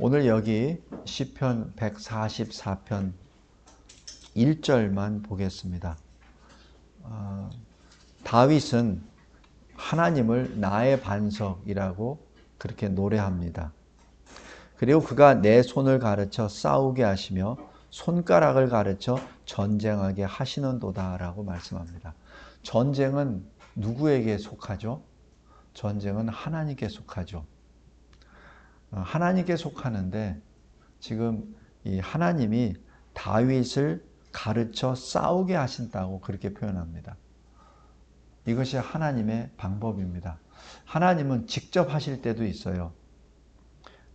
오늘 여기 시편 144편 1절만 보겠습니다. 다윗은 하나님을 나의 반석이라고 그렇게 노래합니다. 그리고 그가 내 손을 가르쳐 싸우게 하시며 손가락을 가르쳐 전쟁하게 하시는도다라고 말씀합니다. 전쟁은 누구에게 속하죠? 전쟁은 하나님께 속하죠. 하나님께 속하는데 지금 이 하나님이 다윗을 가르쳐 싸우게 하신다고 그렇게 표현합니다. 이것이 하나님의 방법입니다. 하나님은 직접 하실 때도 있어요.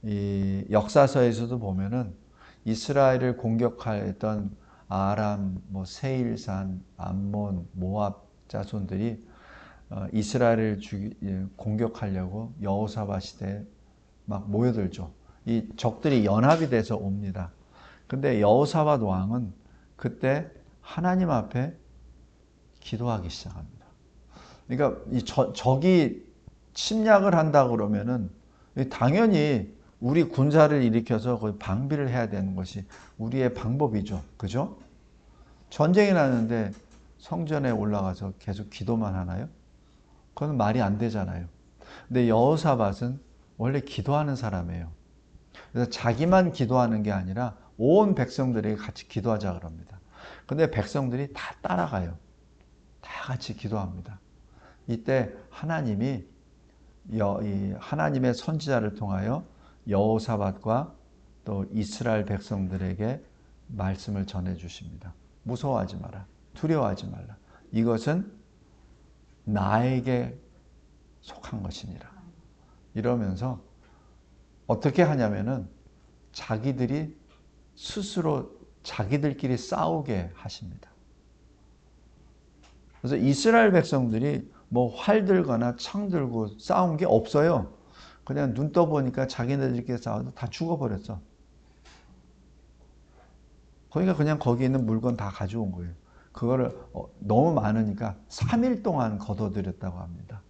이 역사서에서도 보면은 이스라엘을 공격했던 아람, 세일산, 암몬, 모압 자손들이 이스라엘을 공격하려고 여호사밧 시대에 막 모여들죠. 이 적들이 연합이 돼서 옵니다. 근데 여호사밧 왕은 그때 하나님 앞에 기도하기 시작합니다. 그러니까 이 적이 침략을 한다 그러면은 당연히 우리 군사를 일으켜서 거의 방비를 해야 되는 것이 우리의 방법이죠. 그죠? 전쟁이 나는데 성전에 올라가서 계속 기도만 하나요? 그건 말이 안 되잖아요. 근데 여호사밧은 원래 기도하는 사람이에요. 그래서 자기만 기도하는 게 아니라 온 백성들에게 같이 기도하자 그럽니다. 근데 백성들이 다 따라가요. 다 같이 기도합니다. 이때 하나님이 하나님의 선지자를 통하여 여호사밧과 또 이스라엘 백성들에게 말씀을 전해 주십니다. 무서워하지 마라. 두려워하지 말라. 이것은 나에게 속한 것이니라. 이러면서 어떻게 하냐면은 자기들이 스스로 자기들끼리 싸우게 하십니다. 그래서 이스라엘 백성들이 활 들거나 창 들고 싸운 게 없어요. 그냥 눈 떠보니까 자기네들끼리 싸워서 다 죽어버렸어. 그러니까 그냥 거기 있는 물건 다 가져온 거예요. 그거를 너무 많으니까 3일 동안 거둬들였다고 합니다.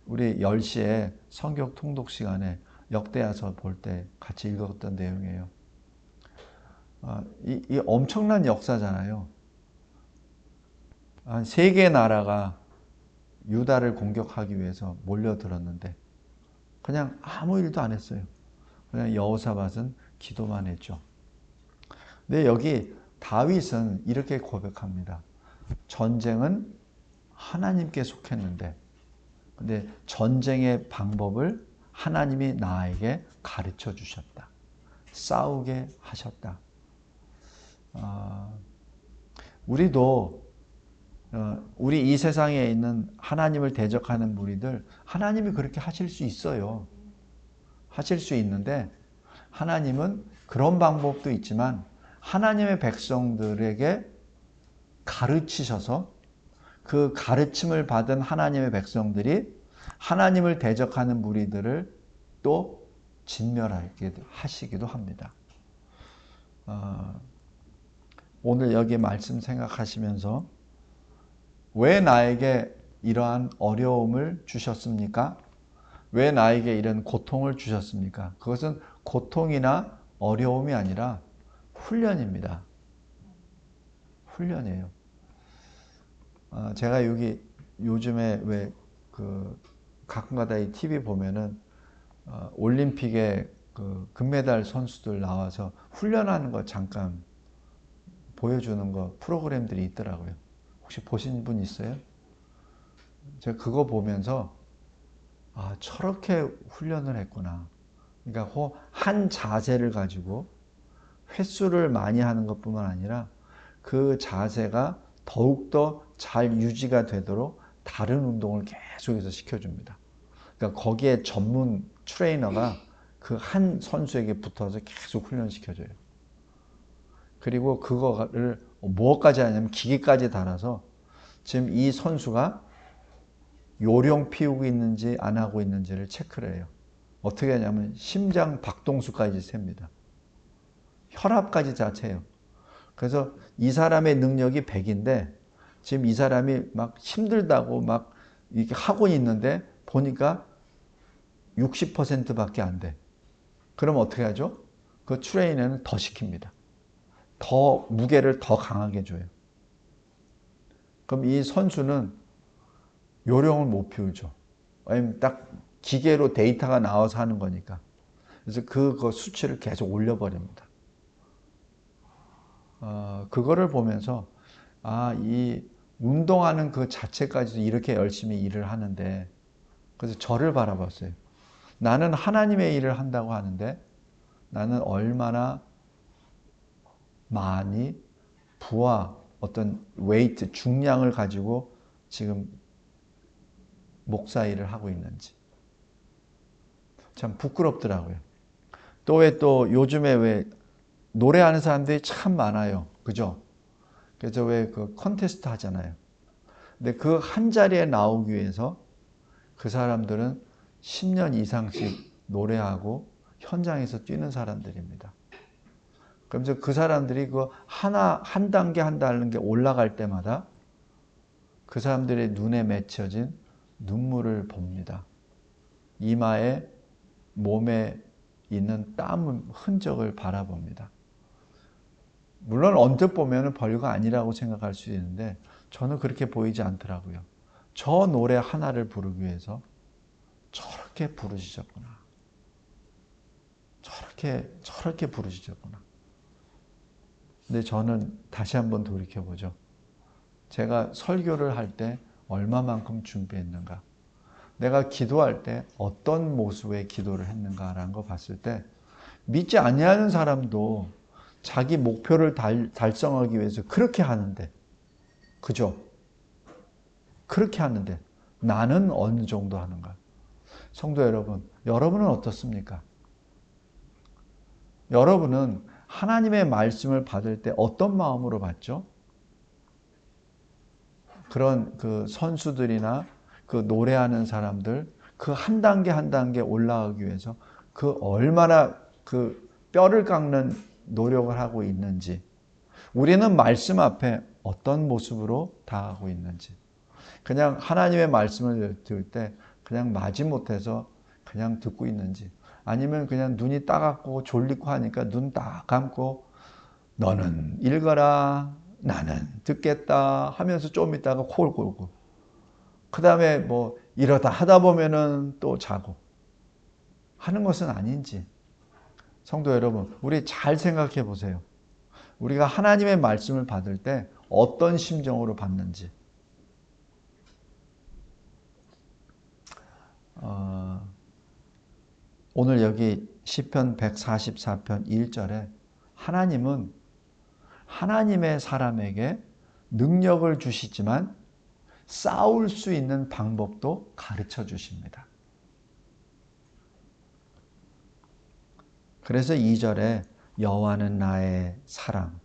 우리 10시에 성경 통독 시간에 역대하서 볼 때 같이 읽었던 내용이에요. 이 엄청난 역사잖아요. 한 3개의 나라가 유다를 공격하기 위해서 몰려들었는데 그냥 아무 일도 안 했어요. 그냥 여호사밧은 기도만 했죠. 근데 여기 다윗은 이렇게 고백합니다. 전쟁은 하나님께 속했는데 근데 전쟁의 방법을 하나님이 나에게 가르쳐 주셨다. 싸우게 하셨다. 우리도 우리 이 세상에 있는 하나님을 대적하는 무리들 하나님이 그렇게 하실 수 있어요. 하실 수 있는데 하나님은 그런 방법도 있지만 하나님의 백성들에게 가르치셔서 그 가르침을 받은 하나님의 백성들이 하나님을 대적하는 무리들을 또 진멸하게 하시기도 합니다. 오늘 여기 말씀 생각하시면서 왜 나에게 이러한 어려움을 주셨습니까? 왜 나에게 이런 고통을 주셨습니까? 그것은 고통이나 어려움이 아니라 훈련입니다. 훈련이에요. 제가 여기 요즘에 왜 가끔가다 이 TV 보면은 올림픽에 금메달 선수들 나와서 훈련하는 거 잠깐 보여주는 거 프로그램들이 있더라고요. 혹시 보신 분 있어요? 제가 그거 보면서 저렇게 훈련을 했구나. 그러니까 한 자세를 가지고 횟수를 많이 하는 것뿐만 아니라 그 자세가 더욱더 잘 유지가 되도록 다른 운동을 계속해서 시켜줍니다. 그러니까 거기에 전문 트레이너가 그 한 선수에게 붙어서 계속 훈련시켜줘요. 그리고 그거를 뭐까지 하냐면 기계까지 달아서 지금 이 선수가 요령 피우고 있는지 안 하고 있는지를 체크를 해요. 어떻게 하냐면 심장 박동수까지 셉니다. 혈압까지 다 채요. 그래서 이 사람의 능력이 100인데 지금 이 사람이 막 힘들다고 막 이렇게 하고 있는데 보니까 60%밖에 안 돼. 그럼 어떻게 하죠? 그 트레이너는 더 시킵니다. 더 무게를 더 강하게 줘요. 그럼 이 선수는 요령을 못 피우죠. 왜냐면 딱 기계로 데이터가 나와서 하는 거니까. 그래서 그 수치를 계속 올려버립니다. 그거를 보면서 이 운동하는 그 자체까지도 이렇게 열심히 일을 하는데, 그래서 저를 바라봤어요. 나는 하나님의 일을 한다고 하는데 나는 얼마나 많이 부와 어떤 웨이트, 중량을 가지고 지금 목사 일을 하고 있는지 참 부끄럽더라고요. 또 요즘에 왜 노래하는 사람들이 참 많아요. 그죠? 그래서 왜 그 컨테스트 하잖아요. 근데 그 한 자리에 나오기 위해서 그 사람들은 10년 이상씩 노래하고 현장에서 뛰는 사람들입니다. 그러면서 그 사람들이 한 단계 한 단계 올라갈 때마다 그 사람들의 눈에 맺혀진 눈물을 봅니다. 이마에, 몸에 있는 땀 흔적을 바라봅니다. 물론 언뜻 보면 별거 아니라고 생각할 수 있는데 저는 그렇게 보이지 않더라고요. 저 노래 하나를 부르기 위해서 저렇게 부르시셨구나. 저렇게 부르시셨구나. 근데 저는 다시 한번 돌이켜보죠. 제가 설교를 할 때 얼마만큼 준비했는가? 내가 기도할 때 어떤 모습의 기도를 했는가라는 거 봤을 때 믿지 아니하는 사람도 자기 목표를 달성하기 위해서 그렇게 하는데, 그죠? 그렇게 하는데 나는 어느 정도 하는가? 성도 여러분, 여러분은 어떻습니까? 여러분은 하나님의 말씀을 받을 때 어떤 마음으로 받죠? 그런 그 선수들이나 그 노래하는 사람들, 그 한 단계 한 단계 올라가기 위해서 그 얼마나 그 뼈를 깎는 노력을 하고 있는지, 우리는 말씀 앞에 어떤 모습으로 다가가고 있는지, 그냥 하나님의 말씀을 들을 때 그냥 마지못해서 그냥 듣고 있는지, 아니면 그냥 눈이 따갑고 졸리고 하니까 눈 딱 감고 너는 읽어라, 나는 듣겠다 하면서 좀 있다가 코를 골고, 그 다음에 뭐 이러다 하다 보면은 또 자고 하는 것은 아닌지. 성도 여러분, 우리 잘 생각해 보세요. 우리가 하나님의 말씀을 받을 때 어떤 심정으로 받는지. 오늘 여기 시편 144편 1절에 하나님은 하나님의 사람에게 능력을 주시지만 싸울 수 있는 방법도 가르쳐 주십니다. 그래서 2절에 여호와는 나의 사랑,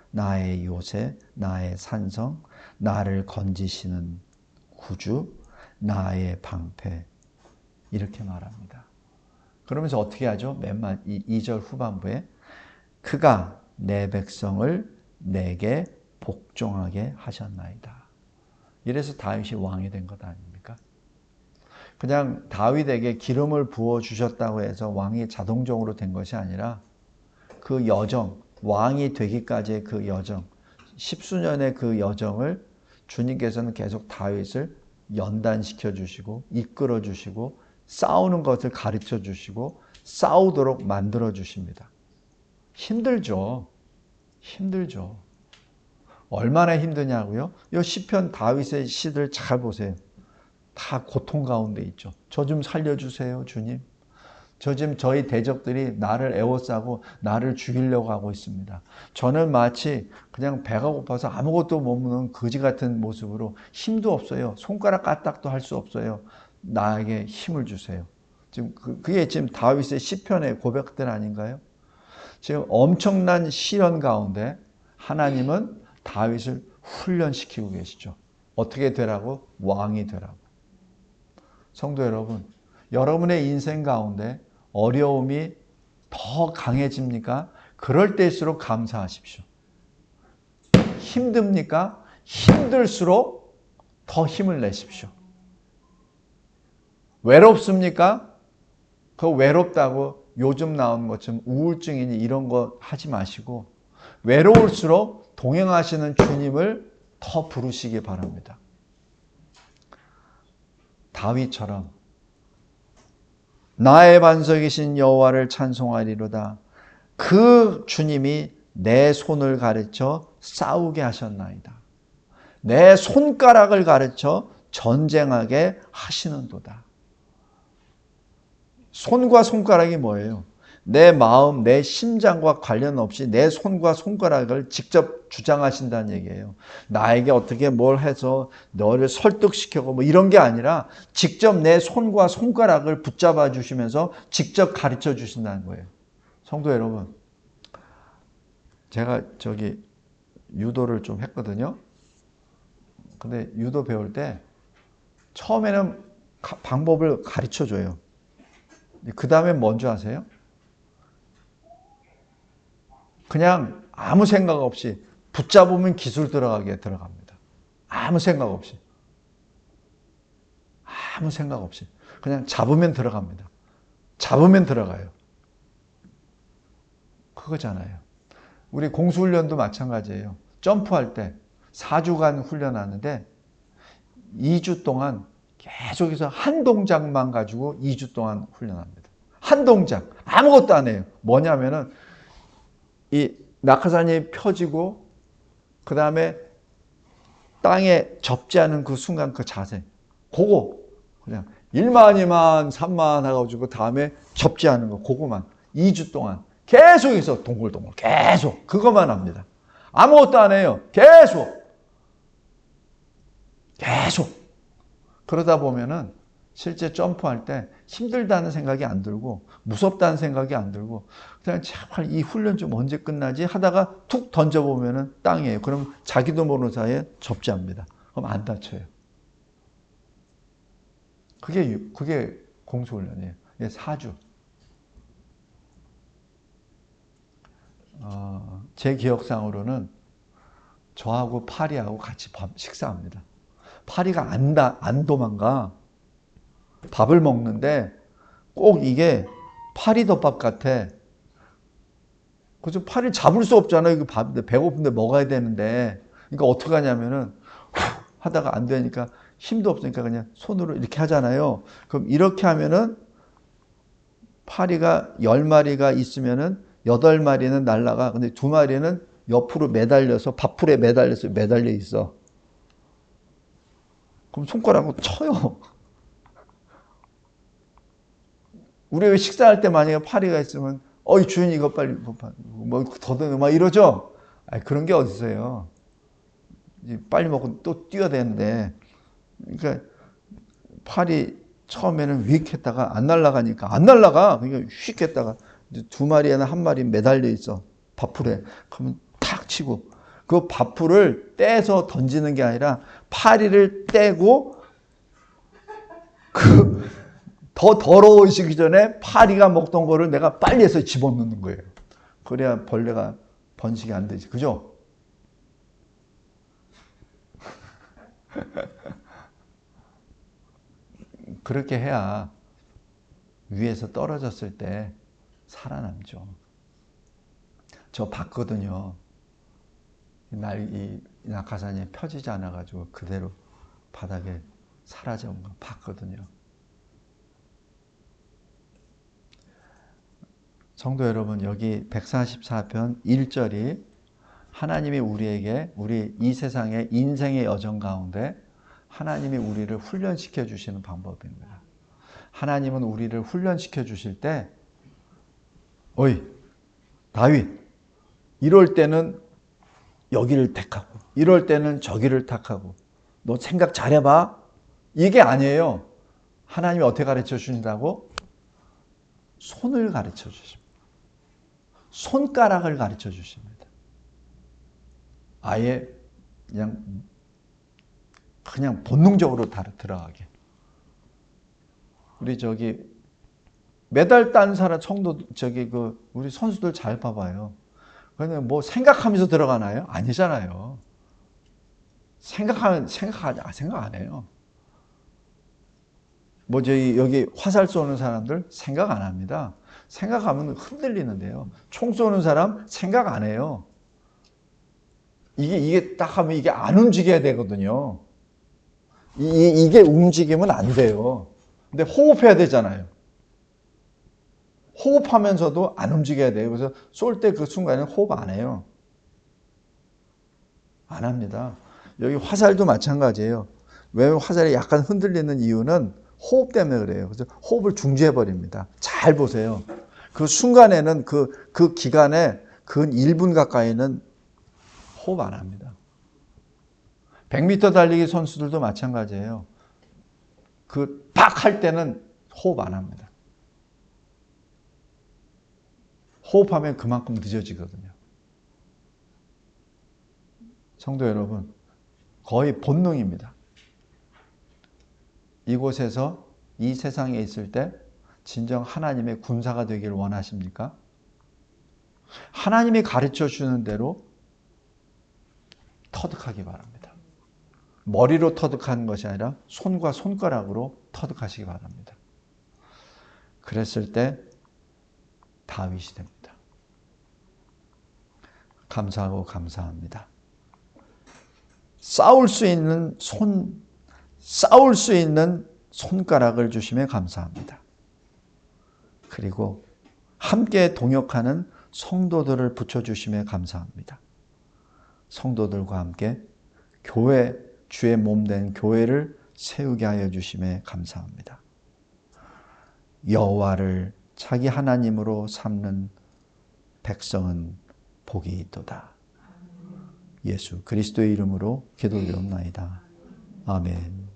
나의 요새, 나의 산성, 나를 건지시는 구주, 나의 방패, 이렇게 말합니다. 그러면서 어떻게 하죠? 2절 후반부에 그가 내 백성을 내게 복종하게 하셨나이다. 이래서 다윗이 왕이 된 것 아닙니까? 그냥 다윗에게 기름을 부어 주셨다고 해서 왕이 자동적으로 된 것이 아니라 그 여정, 왕이 되기까지의 그 여정, 십수년의 그 여정을 주님께서는 계속 다윗을 연단시켜 주시고 이끌어 주시고 싸우는 것을 가르쳐 주시고 싸우도록 만들어 주십니다. 힘들죠. 힘들죠. 얼마나 힘드냐고요? 이 시편 다윗의 시들 잘 보세요. 다 고통 가운데 있죠. 저 좀 살려주세요, 주님. 지금 저희 대적들이 나를 에워싸고 나를 죽이려고 하고 있습니다. 저는 마치 그냥 배가 고파서 아무것도 못 먹는 거지 같은 모습으로 힘도 없어요. 손가락 까딱도 할 수 없어요. 나에게 힘을 주세요. 지금 그게 지금 다윗의 시편의 고백들 아닌가요? 지금 엄청난 시련 가운데 하나님은 다윗을 훈련시키고 계시죠. 어떻게 되라고? 왕이 되라고. 성도 여러분, 여러분의 인생 가운데 어려움이 더 강해집니까? 그럴 때일수록 감사하십시오. 힘듭니까? 힘들수록 더 힘을 내십시오. 외롭습니까? 그 외롭다고 요즘 나오는 것처럼 우울증이니 이런 거 하지 마시고 외로울수록 동행하시는 주님을 더 부르시기 바랍니다. 다윗처럼 나의 반석이신 여호와를 찬송하리로다. 그 주님이 내 손을 가르쳐 싸우게 하셨나이다. 내 손가락을 가르쳐 전쟁하게 하시는도다. 손과 손가락이 뭐예요? 내 마음, 내 심장과 관련 없이 내 손과 손가락을 직접 주장하신다는 얘기예요. 나에게 어떻게 뭘 해서 너를 설득시키고 뭐 이런 게 아니라 직접 내 손과 손가락을 붙잡아 주시면서 직접 가르쳐 주신다는 거예요. 성도 여러분, 제가 유도를 좀 했거든요. 근데 유도 배울 때 처음에는 방법을 가르쳐 줘요. 그 다음에 뭔지 아세요? 그냥 아무 생각 없이 붙잡으면 기술 들어갑니다. 아무 생각 없이. 아무 생각 없이. 그냥 잡으면 들어갑니다. 잡으면 들어가요. 그거잖아요. 우리 공수훈련도 마찬가지예요. 점프할 때 4주간 훈련하는데 2주 동안 계속해서 한 동작만 가지고 2주 동안 훈련합니다. 한 동작. 아무것도 안 해요. 뭐냐면은 이 낙하산이 펴지고 그 다음에 땅에 접지 않은 그 순간 그 자세. 그거 그냥 1만, 2만, 3만 해가지고 다음에 접지 않은 거. 그거만 2주 동안 계속해서 동글동글 계속 그것만 합니다. 아무것도 안 해요. 계속. 그러다 보면은 실제 점프할 때 힘들다는 생각이 안 들고 무섭다는 생각이 안 들고 그냥 제발 이 훈련 좀 언제 끝나지 하다가 툭 던져보면은 땅이에요. 그럼 자기도 모르는 사이에 접지합니다. 그럼 안 다쳐요. 그게 공수훈련이에요. 4주. 제 기억상으로는 저하고 파리하고 같이 식사합니다. 파리가 안 도망가. 밥을 먹는데 꼭 이게 파리덮밥 같아. 그래서 파리 잡을 수 없잖아요. 이거 밥인데 배고픈데 먹어야 되는데. 그러니까 어떻게 하냐면은 하다가 안 되니까 힘도 없으니까 그냥 손으로 이렇게 하잖아요. 그럼 이렇게 하면은 파리가 10마리가 있으면은 8마리는 날아가. 근데 2마리는 옆으로 매달려서 밥풀에 매달려 있어. 그럼 손가락으로 쳐요. 우리 식사할 때 만약에 파리가 있으면 어이 주인 이거 빨리 뭐 더듬어 막 이러죠. 그런 게 어딨어요. 빨리 먹고 또 뛰어야 되는데. 그러니까 파리 처음에는 휙 했다가 안 날아가니까 안 날아가. 그러니까 휙 했다가 2마리나 1마리 매달려 있어. 밥풀에. 그러면 탁 치고 그 밥풀을 떼서 던지는 게 아니라 파리를 떼고 더 더러워지기 전에 파리가 먹던 거를 내가 빨리 해서 집어넣는 거예요. 그래야 벌레가 번식이 안 되지. 그죠? 그렇게 해야 위에서 떨어졌을 때 살아남죠. 저 봤거든요. 이 낙하산이 펴지지 않아가지고 그대로 바닥에 사라진 거 봤거든요. 성도 여러분, 여기 144편 1절이 하나님이 우리에게 우리 이 세상의 인생의 여정 가운데 하나님이 우리를 훈련시켜 주시는 방법입니다. 하나님은 우리를 훈련시켜 주실 때 어이 다윗 이럴 때는 여기를 택하고 이럴 때는 저기를 택하고 너 생각 잘해봐. 이게 아니에요. 하나님이 어떻게 가르쳐 주신다고? 손을 가르쳐 주십니다. 손가락을 가르쳐 주십니다. 아예 그냥 본능적으로 들어가게. 우리 메달 딴 사람 우리 선수들 잘 봐봐요. 그냥 뭐 생각하면서 들어가나요? 아니잖아요. 생각 안 해요. 뭐 여기 화살 쏘는 사람들 생각 안 합니다. 생각하면 흔들리는데요. 총 쏘는 사람 생각 안 해요. 이게 딱 하면 이게 안 움직여야 되거든요. 이게 움직이면 안 돼요. 근데 호흡해야 되잖아요. 호흡하면서도 안 움직여야 돼요. 그래서 쏠 때 그 순간에는 호흡 안 해요. 안 합니다. 여기 화살도 마찬가지예요. 왜 화살이 약간 흔들리는 이유는 호흡 때문에 그래요. 그래서 호흡을 중지해 버립니다. 잘 보세요. 그 순간에는 그 기간에 근 1분 가까이는 호흡 안 합니다. 100m 달리기 선수들도 마찬가지예요. 그 팍 할 때는 호흡 안 합니다. 호흡하면 그만큼 늦어지거든요. 성도 여러분, 거의 본능입니다. 이곳에서 이 세상에 있을 때 진정 하나님의 군사가 되기를 원하십니까? 하나님이 가르쳐 주는 대로 터득하기 바랍니다. 머리로 터득하는 것이 아니라 손과 손가락으로 터득하시기 바랍니다. 그랬을 때 다윗이 됩니다. 감사하고 감사합니다. 싸울 수 있는 손가락을 주심에 감사합니다. 그리고 함께 동역하는 성도들을 붙여주심에 감사합니다. 성도들과 함께 주의 몸된 교회를 세우게 하여 주심에 감사합니다. 여호와를 자기 하나님으로 삼는 백성은 복이 있도다. 예수 그리스도의 이름으로 기도드렸나이다. 아멘.